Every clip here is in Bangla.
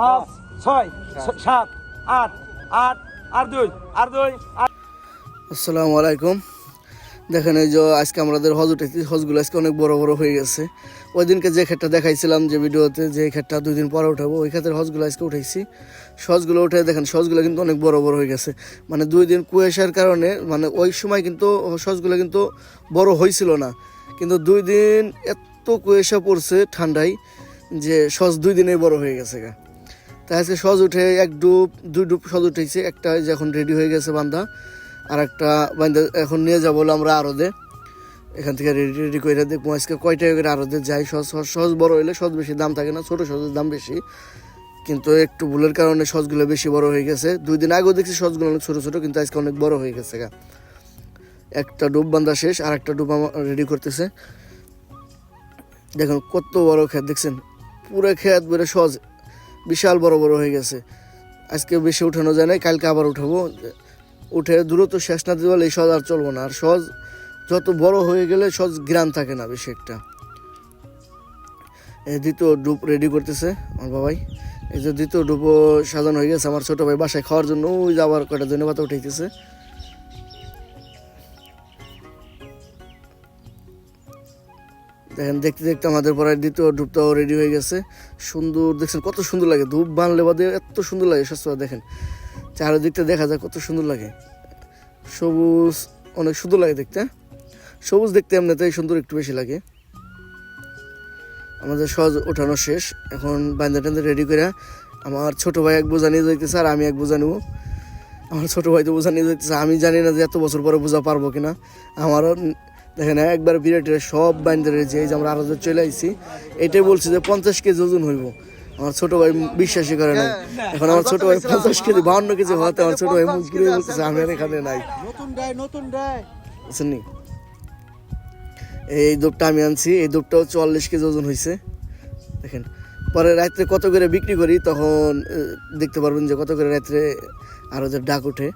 5 6 7 8 8 আর 2 আর 2 আসসালামু আলাইকুম। দেখেন এই যে আজকে আমাদের হজ উঠেছি, হজগুলো আজকে অনেক বড় বড় হয়ে গেছে। ওই দিনকে যে ক্ষেতটা দেখাইছিলাম যে ভিডিওতে, যে ক্ষেতটা 2 দিন পরে উঠাবো, ওই ক্ষেতের হজগুলো আজকে উঠেছি। সহজগুলো উঠে দেখেন সহজগুলো কিন্তু অনেক বড় বড় হয়ে গেছে। মানে 2 দিন কুয়াশার কারণে, মানে ওই সময় কিন্তু সহজগুলো কিন্তু বড় হয়েছিল না, কিন্তু 2 দিন এত কুয়াশা পড়ছে ঠান্ডায় যে সহজ 2 দিনেই বড় হয়ে গেছে গা। তাই আজকে সহজ উঠে 1 ডুব 2 ডুব সহজ উঠেছে। একটা যে এখন রেডি হয়ে গেছে বান্ধা, আর একটা বান্ধা এখন নিয়ে যাবো আমরা আরদে। এখান থেকে রেডি করে দেখবো আজকে কয় টাকা করে আরদে যাই। সহজ বড় হইলে সহজ বেশি দাম থাকে না, ছোটো সহজের দাম বেশি, কিন্তু একটু ভুলের কারণে সহজগুলো বেশি বড় হয়ে গেছে। 2 দিন আগেও দেখছি সহজগুলো অনেক ছোটো ছোটো, কিন্তু আজকে অনেক বড় হয়ে গেছে গা। একটা ডুব বান্ধা শেষ, আর একটা ডুব রেডি করতেছে। দেখুন কত বড় ক্ষেত, দেখছেন পুরো ক্ষেত বেড়ে সহজ বিশাল বড় বড় হয়ে গেছে। আজকে বেশি উঠানো যায় না, কালকে আবার উঠাবো। উঠে দ্রুত শেষ না দিতে পারলে এই সহজ আর চলবো না। আর সহজ যত বড় হয়ে গেলে সহজ গ্রাম থাকে না বেশি একটা। এই দ্বিতীয় ডুব রেডি করতেছে আমার বাবাই। এই যে দ্বিতীয় ডুবও সাজানো হয়ে গেছে আমার ছোটো ভাই বাসায় খাওয়ার জন্য। ওই যে আবার কয়টা ধনে পাতা উঠাইতেছে। দেখেন দেখতে দেখতে আমাদের পরে দ্বিতীয় ডুবটাও রেডি হয়ে গেছে। সুন্দর, দেখছেন কত সুন্দর লাগে। ধূপ বানলে বাদে এত সুন্দর লাগে। স্বাস্থ্য দেখেন চারিদিকটা দেখা যায় কত সুন্দর লাগে। সবুজ অনেক সুন্দর লাগে দেখতে। সবুজ দেখতে এমনিতেই সুন্দর, একটু বেশি লাগে। আমাদের সহজ ওঠানো শেষ, এখন বান্ধা টান্ধা রেডি করে আমার ছোটো ভাই এক বোঝা নিয়ে যাইতেছে, আর আমি এক বোঝা নেবো। আমার ছোটো ভাই তো বোঝা নিয়ে যাইতেছে। আমি জানি না যে এত বছর পরে বোঝা পারবো কিনা। আমারও দেখেন একবার বিরাটের সব বান্ধা রয়েছে। এই যে আমরা আরো চলে আসছি, এটাই বলছি যে 50 কেজি ওজন হইব। আমার ছোটো ভাই বিশ্বাসই করে নাই। এখন আমার ছোটো ভাই 50 কেজি 52 কেজি হওয়াতে আমার ছোটো ভাই মুখ ঘুরিয়ে বলতেছে আমি আর এখানে নাই। বুঝছেন? এই দুধটা আমি আনছি, এই দুধটাও 44 কেজি ওজন হয়েছে। দেখেন পরে রাত্রে কত করে বিক্রি করি তখন দেখতে পারবেন যে কত করে রাত্রে আরো যে ডাক উঠে।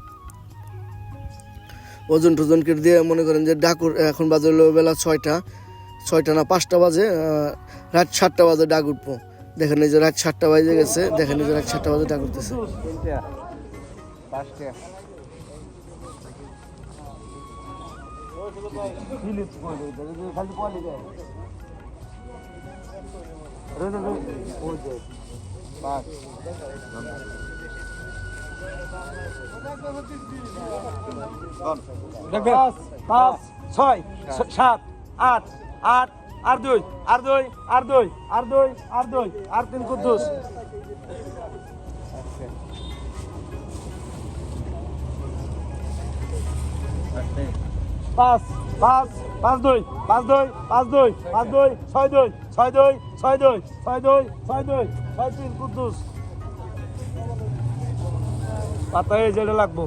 ওজন টোজন কেটে দিয়ে মনে করেন যে ডাক এখন বাজে হলো বেলা 6টা না 5টা বাজে, রাত 7টা বাজে ডাক উঠবো। দেখেন এই যে রাত 7টা বাজে গেছে, দেখেন এই যে রাত 7টা বাজে ডাক উঠতেছে। দেখবেন 5 6 7 8 8 আর 2 আর 2 আর 2 আর 2 আর 2 আর 3 কুদ্দুস। 5 5 5 2 5 2 5 2 5 2 6 2 6 2 6 2 6 2 6 2 6 3 কুদ্দুস। পাতায় যেটা লাগবো।